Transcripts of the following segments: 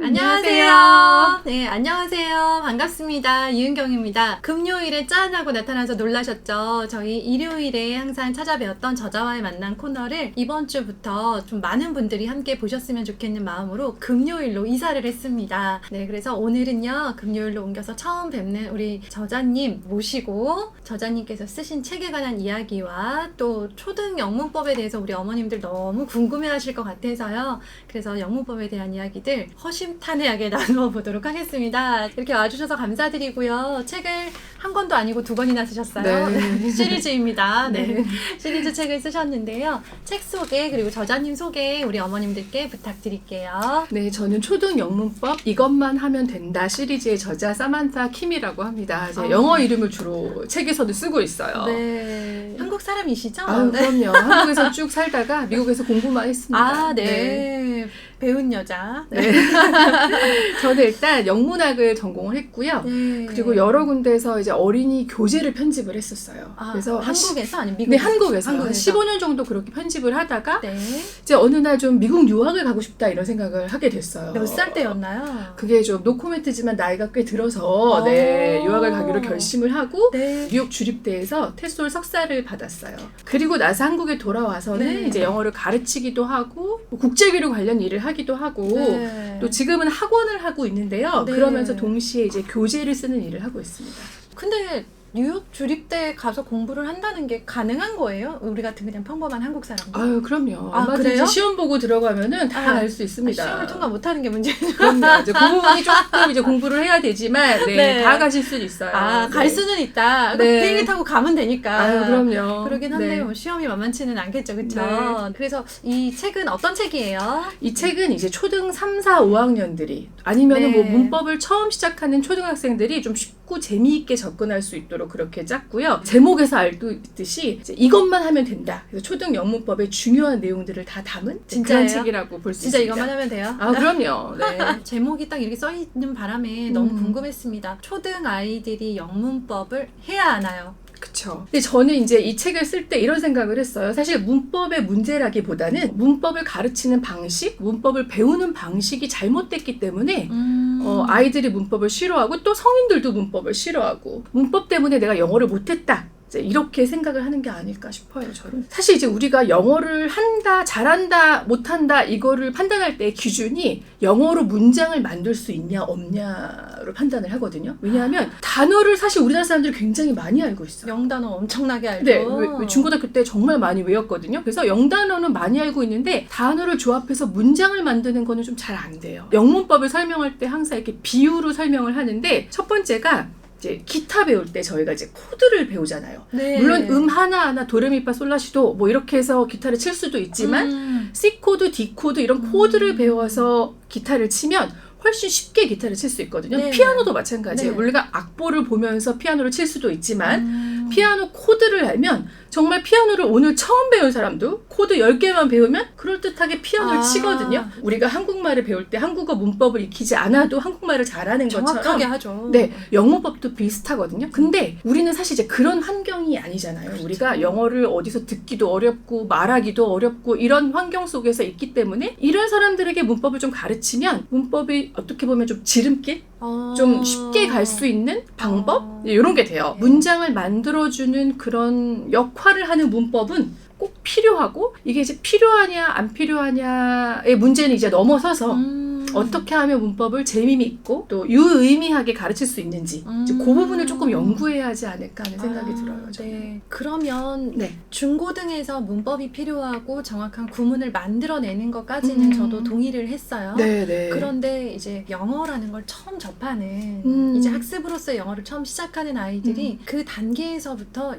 안녕하세요. 네, 안녕하세요. 반갑습니다. 이은경입니다. 금요일에 짠! 하고 나타나서 놀라셨죠? 저희 일요일에 항상 찾아뵈었던 저자와의 만남 코너를 이번 주부터 좀 많은 분들이 함께 보셨으면 좋겠는 마음으로 금요일로 이사를 했습니다. 네, 그래서 오늘은요, 금요일로 옮겨서 처음 뵙는 우리 저자님 모시고 저자님께서 쓰신 책에 관한 이야기와 또 초등 영문법에 대해서 우리 어머님들 너무 궁금해 하실 것 같아서요. 그래서 영문법에 대한 이야기들 허심탄회하게 나누어 보도록 하겠습니다. 이렇게 와주셔서 감사드리고요. 책을 한 권도 아니고 2권이나 쓰셨어요. 네. 시리즈입니다. 네. 시리즈 책을 쓰셨는데요. 책 소개 그리고 저자님 소개 우리 어머님들께 부탁드릴게요. 네, 저는 초등 영문법 이것만 하면 된다 시리즈의 저자 사만타 킴이라고 합니다. 제 영어 이름을 주로 책에서도 쓰고 있어요. 네. 한국 사람이시죠? 아유, 네. 그럼요. 한국에서 쭉 살다가 미국에서 공부만 했습니다. 아, 네. 배운 여자. 네. 저는 일단 영문학을 전공을 했고요. 네. 그리고 여러 군데에서 이제 어린이 교재를 편집을 했었어요. 아, 그래서 한국에서 아니면 네, 미국에서? 한국에서 한 한국에서. 15년 정도 그렇게 편집을 하다가 네. 이제 어느 날 좀 미국 유학을 가고 싶다 이런 생각을 하게 됐어요. 몇 살 때였나요? 그게 좀 노코멘트지만 나이가 꽤 들어서 네, 유학을 가기로 결심을 하고 네. 뉴욕 주립대에서 테솔 석사를 받았어요. 그리고 나서 한국에 돌아와서는 네. 이제 영어를 가르치기도 하고 국제교류 관련 일을 하기도 하고 네. 또 지금은 학원을 하고 있는데요. 네. 그러면서 동시에 이제 교재를 쓰는 일을 하고 있습니다. 근데 뉴욕 주립대 가서 공부를 한다는 게 가능한 거예요? 우리 같은 그냥 평범한 한국 사람도? 아유, 그럼요. 아, 얼마든지 그래요? 시험 보고 들어가면은 다 알 수 있습니다. 시험을 통과 못하는 게 문제죠. 그럼요. 이제 그 부분이 조금 이제 공부를 해야 되지만 네, 네. 다 가실 수는 있어요. 아, 갈 네. 수는 있다. 네. 비행기 타고 가면 되니까. 아유, 그럼요. 그러긴 한데 네. 뭐 시험이 만만치는 않겠죠, 그렇죠? 네. 그래서 이 책은 어떤 책이에요? 이 책은 이제 초등 3, 4, 5학년들이 아니면은 네. 뭐 문법을 처음 시작하는 초등학생들이 좀 쉽고 재미있게 접근할 수 있도록 그렇게 짰고요. 제목에서 알듯이 이제 이것만 하면 된다. 그래서 초등 영문법의 중요한 내용들을 다 담은 진짜예요? 그런 책이라고 볼 수 진짜 있습니다. 이것만 하면 돼요? 아, 그럼요. 네. 제목이 딱 이렇게 써 있는 바람에 너무 궁금했습니다. 초등 아이들이 영문법을 해야 하나요? 그쵸. 근데 저는 이제 이 책을 쓸 때 이런 생각을 했어요. 사실 문법의 문제라기보다는 문법을 가르치는 방식, 문법을 배우는 방식이 잘못됐기 때문에 아이들이 문법을 싫어하고 또 성인들도 문법을 싫어하고 문법 때문에 내가 영어를 못했다. 이렇게 생각을 하는 게 아닐까 싶어요, 저는. 사실 이제 우리가 영어를 한다, 잘한다, 못한다 이거를 판단할 때 기준이 영어로 문장을 만들 수 있냐, 없냐로 판단을 하거든요. 왜냐하면 단어를 사실 우리나라 사람들이 굉장히 많이 알고 있어요. 영단어 엄청나게 알죠. 네, 중고등학교 때 정말 많이 외웠거든요. 그래서 영단어는 많이 알고 있는데 단어를 조합해서 문장을 만드는 거는 좀 잘 안 돼요. 영문법을 설명할 때 항상 이렇게 비유로 설명을 하는데 첫 번째가 이제 기타 배울 때 저희가 이제 코드를 배우잖아요. 네. 물론 하나하나 도레미파 솔라시도 뭐 이렇게 해서 기타를 칠 수도 있지만 C 코드, D 코드 이런 코드를 배워서 기타를 치면 훨씬 쉽게 기타를 칠 수 있거든요. 네. 피아노도 마찬가지예요. 네. 우리가 악보를 보면서 피아노를 칠 수도 있지만 피아노 코드를 알면 정말 피아노를 오늘 처음 배운 사람도 코드 10개만 배우면 그럴듯하게 피아노를 치거든요. 우리가 한국말을 배울 때 한국어 문법을 익히지 않아도 한국말을 잘하는 정확하게 것처럼 하죠. 네, 영문법도 비슷하거든요. 근데 우리는 사실 이제 그런 환경이 아니잖아요. 그렇죠. 우리가 영어를 어디서 듣기도 어렵고 말하기도 어렵고 이런 환경 속에서 있기 때문에 이런 사람들에게 문법을 좀 가르치면 문법이 어떻게 보면 좀 지름길? 좀 쉽게 갈 수 있는 방법? 이런 게 돼요. 문장을 만들어주는 그런 역할을 하는 문법은 꼭 필요하고 이게 이제 필요하냐 안 필요하냐의 문제는 이제 넘어서서 어떻게 하면 문법을 재미있고 또 유의미하게 가르칠 수 있는지 이제 그 부분을 조금 연구해야 하지 않을까 하는 생각이 들어요. 저는. 네. 그러면 네. 중고등에서 문법이 필요하고 정확한 구문을 만들어내는 것까지는 저도 동의를 했어요. 네, 네. 그런데 이제 영어라는 걸 처음 접하는 이제 학습으로서 영어를 처음 시작하는 아이들이 그 단계에서부터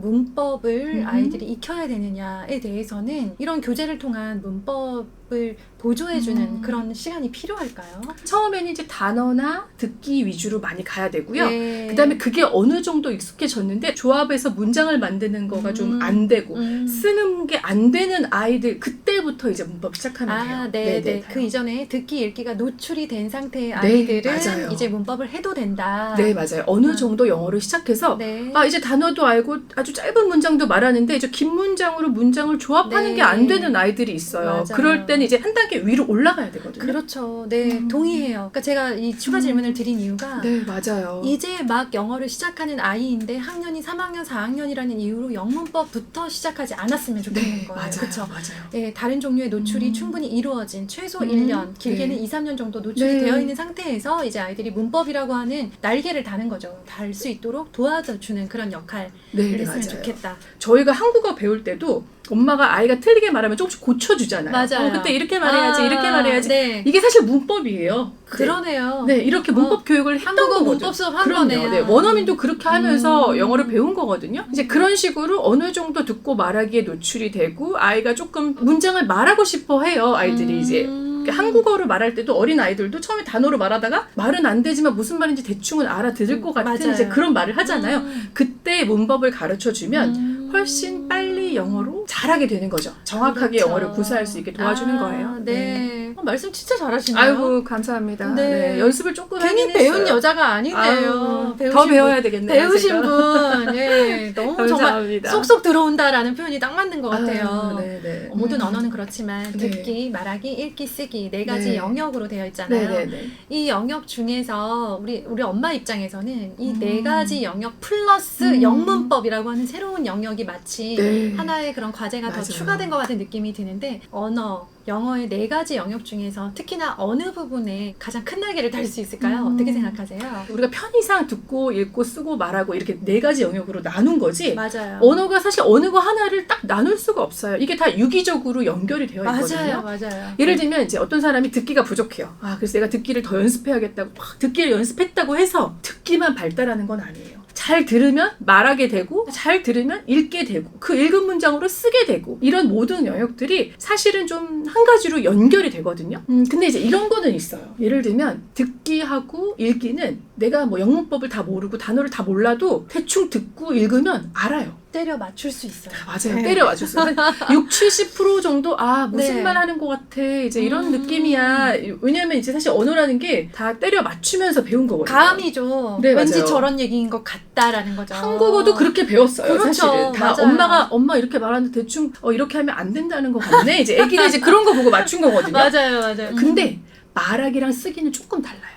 문법을 아이들이 익혀야 되느냐에 대해서는 이런 교재를 통한 문법을 보조해주는 그런 시간이 필요할까요? 처음에는 이제 단어나 듣기 위주로 많이 가야 되고요. 네. 그다음에 그게 어느 정도 익숙해졌는데 조합해서 문장을 만드는 거가 좀 안 되고 쓰는 게 안 되는 아이들 그때부터 이제 문법 시작하면 돼요. 네. 네. 그 이전에 듣기 읽기가 노출이 된 상태의 네, 아이들은 맞아요. 이제 문법을 해도 된다. 네, 맞아요. 어느 정도 영어를 시작해서 네. 이제 단어도 알고 아주 짧은 문장도 말하는데 이제 긴 문장으로 문장을 조합하는 네. 게 안 되는 아이들이 있어요. 맞아요. 그럴 때는 이제 한 단계 위로 올라가야 되거든요. 그렇죠. 그쵸. 네, 동의해요. 그러니까 제가 이 추가 질문을 드린 이유가 네, 맞아요. 이제 막 영어를 시작하는 아이인데 학년이 3학년, 4학년이라는 이유로 영문법부터 시작하지 않았으면 좋겠는 네, 거예요. 맞아요. 그쵸? 맞아요. 네, 다른 종류의 노출이 충분히 이루어진 최소 1년, 길게는 네. 2, 3년 정도 노출이 네. 되어 있는 상태에서 이제 아이들이 문법이라고 하는 날개를 다는 거죠. 달 수 있도록 도와주는 그런 역할을 네, 했으면 맞아요. 좋겠다. 저희가 한국어 배울 때도 엄마가 아이가 틀리게 말하면 조금씩 고쳐주잖아요. 맞아요. 그때 이렇게 말해야지, 이렇게 말해야지. 네. 이게 사실 문법이에요. 그러네요. 네, 이렇게 문법 교육을 했던 한국어 거거든요. 문법 수업 한 그럼요. 거네요. 네, 원어민도 그렇게 하면서 영어를 배운 거거든요. 이제 그런 식으로 어느 정도 듣고 말하기에 노출이 되고 아이가 조금 문장을 말하고 싶어 해요. 아이들이 이제. 한국어로 말할 때도 어린 아이들도 처음에 단어로 말하다가 말은 안 되지만 무슨 말인지 대충은 알아들을 것 같은 맞아요. 이제 그런 말을 하잖아요. 그때 문법을 가르쳐 주면 훨씬 빨리 영어로 잘하게 되는 거죠. 정확하게 그렇죠. 영어를 구사할 수 있게 도와주는 거예요. 네. 말씀 진짜 잘하시네요. 아이고 감사합니다. 네. 네, 연습을 조금 괜히 하긴 배운 했어요. 여자가 아닌데요. 아유, 더 배워야 되겠네요. 배우신 제가. 분, 예, 너무 정말 감사합니다. 쏙쏙 들어온다라는 표현이 딱 맞는 것 같아요. 네네. 모든 언어는 그렇지만 네. 듣기, 말하기, 읽기, 쓰기 네 가지 네. 영역으로 되어 있잖아요. 네네네. 이 영역 중에서 우리 엄마 입장에서는 이 네 가지 영역 플러스 영문법이라고 하는 새로운 영역이 마치 네. 하나의 그런 과제가 더 맞아요. 추가된 것 같은 느낌이 드는데 언어, 영어의 네 가지 영역 중에서 특히나 어느 부분에 가장 큰 날개를 달 수 있을까요? 어떻게 생각하세요? 우리가 편의상 듣고 읽고 쓰고 말하고 이렇게 네 가지 영역으로 나눈 거지. 맞아요. 언어가 사실 어느 거 하나를 딱 나눌 수가 없어요. 이게 다 유기적으로 연결이 되어 있거든요. 맞아요. 예를 들면 이제 어떤 사람이 듣기가 부족해요. 그래서 내가 듣기를 더 연습해야겠다고 막 듣기를 연습했다고 해서 듣기만 발달하는 건 아니에요. 잘 들으면 말하게 되고 잘 들으면 읽게 되고 그 읽은 문장으로 쓰게 되고 이런 모든 영역들이 사실은 좀 한 가지로 연결이 되거든요. 근데 이제 이런 거는 있어요. 예를 들면 듣기하고 읽기는 내가 뭐 영문법을 다 모르고 단어를 다 몰라도 대충 듣고 읽으면 알아요. 때려 맞출 수 있어요. 맞아요. 네. 때려 맞췄어요. 한 60-70% 정도 무슨 네. 말 하는 것 같아. 이제 이런 느낌이야. 왜냐면 이제 사실 언어라는 게 다 때려 맞추면서 배운 거거든요. 감이죠. 네, 왠지 맞아요. 저런 얘기인 것 같다라는 거죠. 한국어도 그렇게 배웠어요. 그렇죠. 사실은 다 맞아요. 엄마 이렇게 말하는데 대충 이렇게 하면 안 된다는 거 같네. 이제 애기가 이제 그런 거 보고 맞춘 거거든요. 맞아요. 근데 말하기랑 쓰기는 조금 달라요.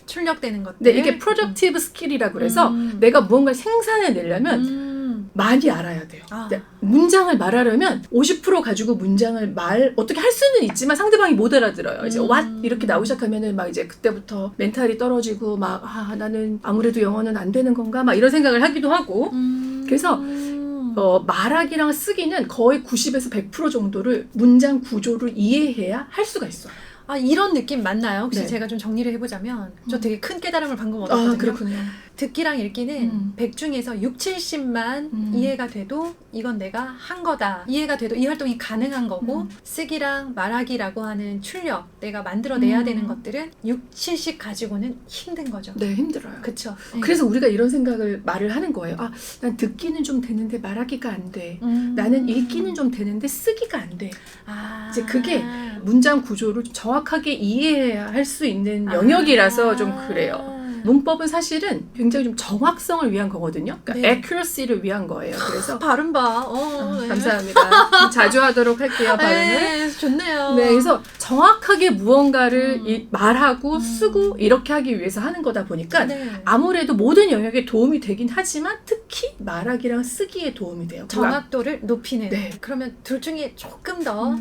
출력되는 것들. 근데 이게 프로덕티브 스킬이라고 그래서 내가 무언가를 생산해내려면 많이 알아야 돼요. 아. 근데 문장을 말하려면 50% 가지고 문장을 어떻게 할 수는 있지만 상대방이 못 알아들어요. 이제 what 이렇게 나오기 시작하면은 막 이제 그때부터 멘탈이 떨어지고 막 나는 아무래도 영어는 안 되는 건가 막 이런 생각을 하기도 하고 그래서 말하기랑 쓰기는 거의 90에서 100% 정도를 문장 구조를 이해해야 할 수가 있어요. 이런 느낌 맞나요? 혹시 네. 제가 좀 정리를 해보자면 저 되게 큰 깨달음을 방금 얻었거든요. 그렇군요. 듣기랑 읽기는 100 중에서 6, 70만 이해가 돼도 이건 내가 한 거다. 이해가 돼도 이 활동이 가능한 거고 쓰기랑 말하기라고 하는 출력, 내가 만들어내야 되는 것들은 6, 70 가지고는 힘든 거죠. 네, 힘들어요. 그쵸. 그래서 우리가 이런 말을 하는 거예요. 난 듣기는 좀 되는데 말하기가 안 돼. 나는 읽기는 좀 되는데 쓰기가 안 돼. 이제 그게 문장 구조를 정확하게 이해해야 할 수 있는 영역이라서 좀 그래요. 문법은 사실은 굉장히 좀 정확성을 위한 거거든요. 그러니까 네. accuracy를 위한 거예요. 그래서 발음 봐. 네. 감사합니다. 자주 하도록 할게요, 발음을. 네, 좋네요. 네, 그래서 정확하게 무언가를 말하고 쓰고 이렇게 하기 위해서 하는 거다 보니까 네. 아무래도 모든 영역에 도움이 되긴 하지만 특히 말하기랑 쓰기에 도움이 돼요. 정확도를 높이는. 네. 그러면 둘 중에 조금 더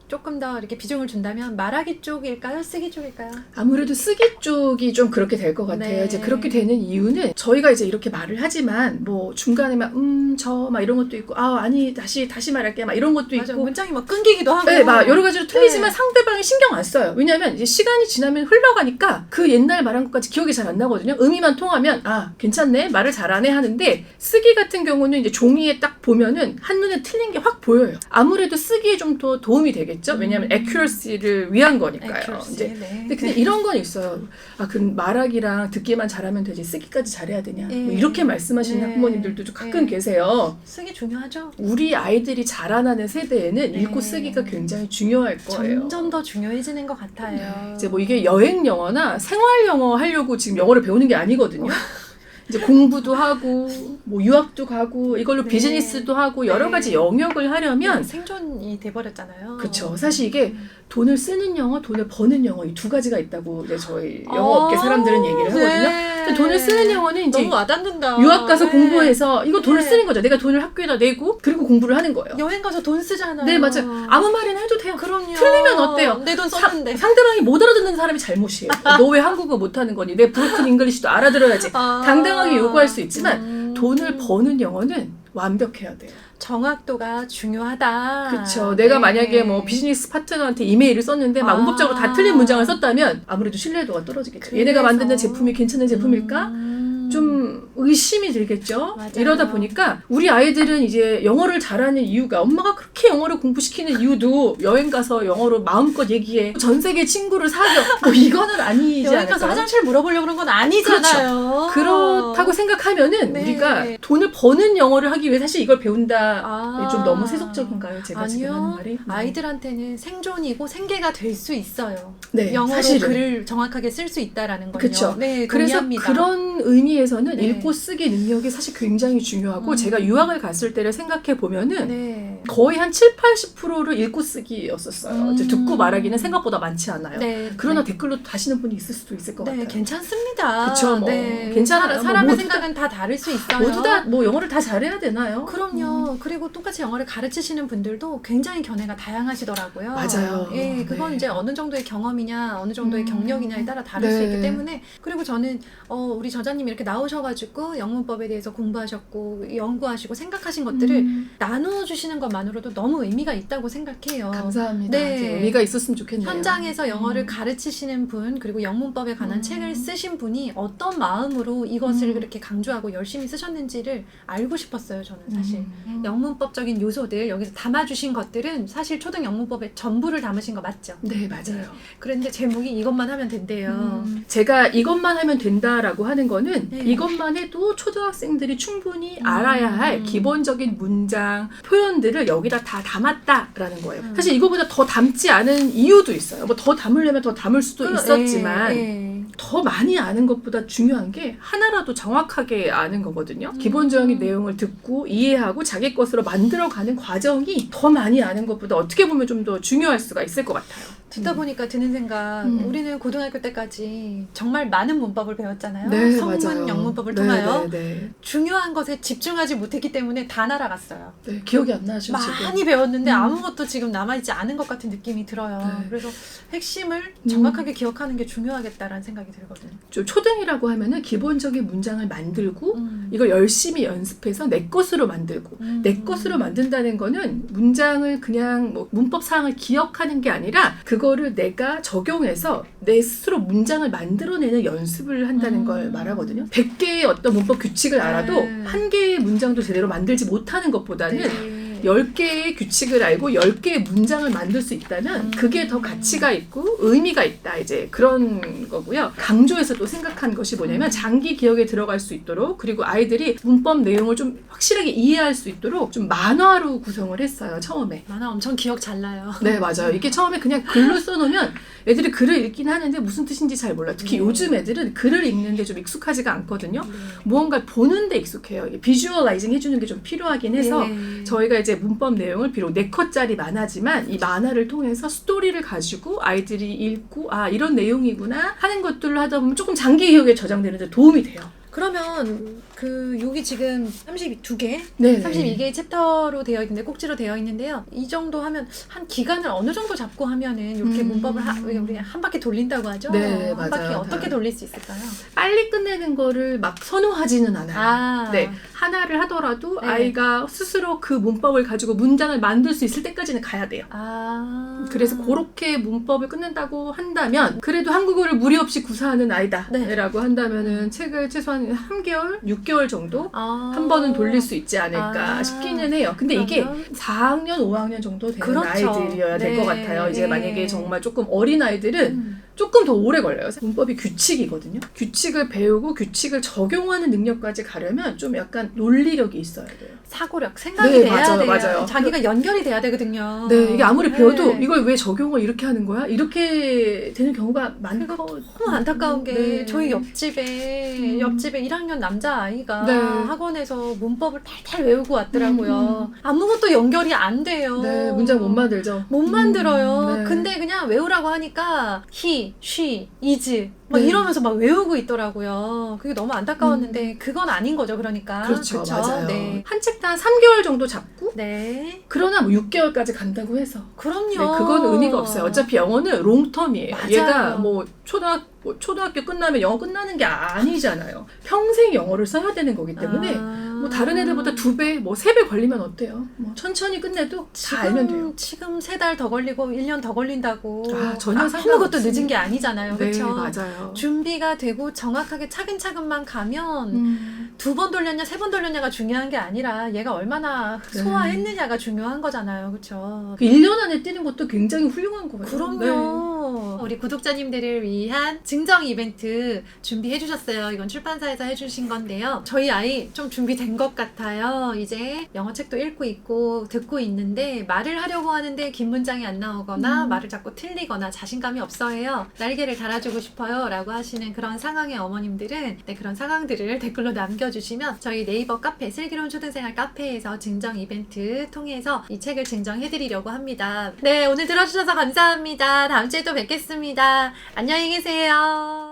조금 더 이렇게 비중을 준다면 말하기 쪽일까요? 쓰기 쪽일까요? 아무래도 쓰기 쪽이 좀 그렇게 될 것 같아요. 네. 이제 그렇게 되는 이유는 저희가 이제 이렇게 말을 하지만 뭐 중간에 막 저 막 이런 것도 있고 아니 다시 말할게 막 이런 것도 맞아, 있고 문장이 막 끊기기도 하고. 네, 막 여러 가지로 틀리지만 네. 상대방이 신경 안 써요. 왜냐하면 이제 시간이 지나면 흘러가니까 그 옛날 말한 것까지 기억이 잘 안 나거든요. 의미만 통하면 괜찮네, 말을 잘하네 하는데 쓰기 같은 경우는 이제 종이에 딱 보면은 한눈에 틀린 게 확 보여요. 아무래도 쓰기에 좀 더 도움이 되겠죠. 왜냐하면 accuracy를 위한 거니까요. Accuracy, 이제 네. 근데 이런 건 있어요. 그럼 말하기랑 듣기만 잘하면 되지 쓰기까지 잘해야 되냐? 네. 뭐 이렇게 말씀하시는 네. 학부모님들도 좀 가끔 네. 계세요. 쓰기 중요하죠. 우리 아이들이 자라나는 세대에는 네. 읽고 쓰기가 굉장히 중요할 거예요. 점점 더 중요해지는 것 같아요. 이제 뭐 이게 여행 영어나 생활 영어 하려고 지금 영어를 배우는 게 아니거든요. 이제 공부도 하고 뭐 유학도 가고 이걸로 네. 비즈니스도 하고 여러 가지 영역을 하려면 생존이 돼버렸잖아요. 그쵸. 사실 이게 돈을 쓰는 영어, 돈을 버는 영어 이 두 가지가 있다고 이제 저희 영어업계 사람들은 얘기를 하거든요. 네. 근데 돈을 쓰는 영어는 이제 너무 와닿는다. 유학 가서 네. 공부해서 이거 돈을 네. 쓰는 거죠. 내가 돈을 학교에다 내고 그리고 공부를 하는 거예요. 여행 가서 돈 쓰잖아요. 네, 맞아요. 아무 말이나 해도 돼요. 그럼요. 틀리면 어때요? 내 돈 썼는데. 상대방이 못 알아듣는 사람이 잘못이에요. 너 왜 한국어 못하는 거니? 내 브로큰 잉글리시도 알아들어야지. 당당하게 요구할 수 있지만 돈을 버는 영어는 완벽해야 돼요. 정확도가 중요하다. 그렇죠. 내가 만약에 뭐 비즈니스 파트너한테 이메일을 썼는데 막 문법적으로 다 틀린 문장을 썼다면 아무래도 신뢰도가 떨어지겠죠. 얘네가 만드는 제품이 괜찮은 제품일까? 좀 의심이 들겠죠. 맞아요. 이러다 보니까 우리 아이들은 이제 영어를 잘하는 이유가 엄마가 그렇게 영어를 공부시키는 이유도 여행 가서 영어로 마음껏 얘기해. 전 세계 친구를 사귀어. 뭐 이거는 아니지 여행 가서 않을까요? 화장실 물어보려고 그런 건 아니잖아요. 그렇다고 생각하면은 네. 우리가 돈을 버는 영어를 하기 위해 사실 이걸 배운다. 아. 좀 너무 세속적인가요? 제가 지금 하는 아니요. 말이? 네. 아이들한테는 생존이고 생계가 될 수 있어요. 네, 영어로 사실은. 글을 정확하게 쓸 수 있다라는 거요. 그쵸. 네, 그래서 동의합니다. 그런 의미에서는 네. 읽고 쓰기 능력이 사실 굉장히 중요하고 제가 유학을 갔을 때를 생각해 보면은 네. 거의 한 7, 80%를 읽고 쓰기였었어요. 이제 듣고 말하기는 생각보다 많지 않아요. 네. 그러나 네. 댓글로 다시는 분이 있을 수도 있을 것 네, 같아요. 괜찮습니다. 그쵸, 뭐. 괜찮아요. 뭐 사람의 모두 생각은 다 다를 수 있어요. 모두 다 뭐 영어를 다 잘해야 되나요? 그럼요. 그리고 똑같이 영어를 가르치시는 분들도 굉장히 견해가 다양하시더라고요. 맞아요. 예, 그건 네. 이제 어느 정도의 경험이냐, 어느 정도의 경력이냐에 따라 다를 네. 수 있기 때문에. 그리고 저는 우리 저자님 이렇게 나오셔가지고 영문법에 대해서 공부하셨고 연구하시고 생각하신 것들을 나눠주시는 것만으로도 너무 의미가 있다고 생각해요. 감사합니다. 네. 이제 의미가 있었으면 좋겠네요. 현장에서 영어를 가르치시는 분, 그리고 영문법에 관한 책을 쓰신 분이 어떤 마음으로 이것을 그렇게 강조하고 열심히 쓰셨는지를 알고 싶었어요, 저는 사실. 영문법적인 요소들, 여기서 담아주신 것들은 사실 초등 영문법의 전부를 담으신 거 맞죠? 네, 맞아요. 그런데 제목이 이것만 하면 된대요. 제가 이것만 하면 된다라고 하는 거는 네. 이것만 해도 초등학생들이 충분히 알아야 할 기본적인 문장, 표현들을 여기다 다 담았다라는 거예요. 사실 이거보다 더 담지 않은 이유도 있어요. 뭐 더 담으려면 더 담을 수도 있었지만 더 많이 아는 것보다 중요한 게 하나라도 정확하게 아는 거거든요. 기본적인 내용을 듣고 이해하고 자기 것으로 만들어가는 과정이 더 많이 아는 것보다 어떻게 보면 좀 더 중요할 수가 있을 것 같아요. 듣다 보니까 드는 생각, 우리는 고등학교 때까지 정말 많은 문법을 배웠잖아요. 네, 성문 맞아요. 영문법을 네, 통하여. 네. 중요한 것에 집중하지 못했기 때문에 다 날아갔어요. 네, 기억이 안 나죠, 지금. 많이 배웠는데 아무것도 지금 남아있지 않은 것 같은 느낌이 들어요. 네. 그래서 핵심을 정확하게 기억하는 게 중요하겠다라는 생각이 들거든요. 좀 초등이라고 하면은 기본적인 문장을 만들고 이걸 열심히 연습해서 내 것으로 만들고 내 것으로 만든다는 거는 문장을 그냥 뭐 문법 사항을 기억하는 게 아니라 그거를 내가 적용해서 내 스스로 문장을 만들어내는 연습을 한다는 걸 말하거든요. 100개의 어떤 문법 규칙을 알아도 한 개의 문장도 제대로 만들지 못하는 것보다는 10개의 규칙을 알고 10개의 문장을 만들 수 있다면 그게 더 가치가 있고 의미가 있다. 이제 그런 거고요. 강조해서 또 생각한 것이 뭐냐면 장기 기억에 들어갈 수 있도록 그리고 아이들이 문법 내용을 좀 확실하게 이해할 수 있도록 좀 만화로 구성을 했어요. 처음에. 만화 엄청 기억 잘 나요. 네, 맞아요. 이게 처음에 그냥 글로 써놓으면 애들이 글을 읽긴 하는데 무슨 뜻인지 잘 몰라요. 특히 요즘 애들은 글을 읽는데 좀 익숙하지가 않거든요. 무언가 보는데 익숙해요. 비주얼라이징 해주는 게 좀 필요하긴 해서 저희가 이제 문법 내용을 비록 4컷짜리 만화지만 이 만화를 통해서 스토리를 가지고 아이들이 읽고 아 이런 내용이구나 하는 것들을 하다 보면 조금 장기 기억에 저장되는 데 도움이 돼요. 그러면 여기 지금 32개, 네. 32개의 챕터로 되어 있는데 꼭지로 되어 있는데요. 이 정도 하면 한 기간을 어느 정도 잡고 하면은 이렇게 문법을 우리 한 바퀴 돌린다고 하죠. 네, 한 맞아요. 바퀴 어떻게 돌릴 수 있을까요? 빨리 끝내는 거를 막 선호하지는 않아요. 네, 하나를 하더라도 네. 아이가 스스로 그 문법을 가지고 문장을 만들 수 있을 때까지는 가야 돼요. 그래서 그렇게 문법을 끝낸다고 한다면 그래도 한국어를 무리 없이 구사하는 아이다라고 한다면은 책을 최소한 3개월, 6개월 정도 한 번은 돌릴 수 있지 않을까 싶기는 해요. 근데 이게 4학년, 5학년 정도 되는 그렇죠. 아이들이어야 될 것 같아요. 이제 만약에 정말 조금 어린 아이들은 조금 더 오래 걸려요. 문법이 규칙이거든요. 규칙을 배우고 규칙을 적용하는 능력까지 가려면 좀 약간 논리력이 있어야 돼요. 사고력, 생각이 네, 돼야 맞아요, 돼요. 맞아요. 자기가 연결이 돼야 되거든요. 네, 이게 아무리 배워도 네. 이걸 왜 적용을 이렇게 하는 거야? 이렇게 되는 경우가 많고. 너무 안타까운 게 네. 저희 옆집에 1학년 남자아이가 네. 학원에서 문법을 탈탈 외우고 왔더라고요. 아무것도 연결이 안 돼요. 네, 문장 못 만들죠. 못 만들어요. 네. 근데 그냥 외우라고 하니까 he, she, is 막 네. 이러면서 막 외우고 있더라고요. 그게 너무 안타까웠는데 그건 아닌 거죠. 그러니까. 그렇죠, 그쵸? 맞아요. 네. 한 책당 3개월 정도 잡고 네. 그러나 뭐 6개월까지 간다고 해서 그럼요. 네, 그건 의미가 없어요. 어차피 영어는 롱텀이에요. 맞아요. 얘가 뭐 초등학교 끝나면 영어 끝나는 게 아니잖아요. 평생 영어를 써야 되는 거기 때문에 뭐 다른 애들보다 2배, 뭐 3배 걸리면 어때요? 뭐 천천히 끝내도 다 알면 돼요. 지금 3달 더 걸리고 1년 더 걸린다고. 전혀 아무것도 상관없습니다. 늦은 게 아니잖아요. 네, 그렇죠? 맞아요. 준비가 되고 정확하게 차근차근만 가면 2번 돌렸냐 3번 돌렸냐가 중요한 게 아니라 얘가 얼마나 네. 소화했느냐가 중요한 거잖아요. 그렇죠? 1년 안에 뛰는 것도 굉장히 훌륭한 거예요. 그럼요. 우리 구독자님들을 위한 증정 이벤트 준비해 주셨어요. 이건 출판사에서 해주신 건데요. 저희 아이 좀 준비된 것 같아요. 이제 영어책도 읽고 있고 듣고 있는데 말을 하려고 하는데 긴 문장이 안 나오거나 말을 자꾸 틀리거나 자신감이 없어해요. 날개를 달아주고 싶어요 라고 하시는 그런 상황의 어머님들은 네, 그런 상황들을 댓글로 남겨주시면 저희 네이버 카페 슬기로운 초등생활 카페에서 증정 이벤트 통해서 이 책을 증정해드리려고 합니다. 네, 오늘 들어주셔서 감사합니다. 다음 주에 또 뵙겠습니다. 안녕히 계세요.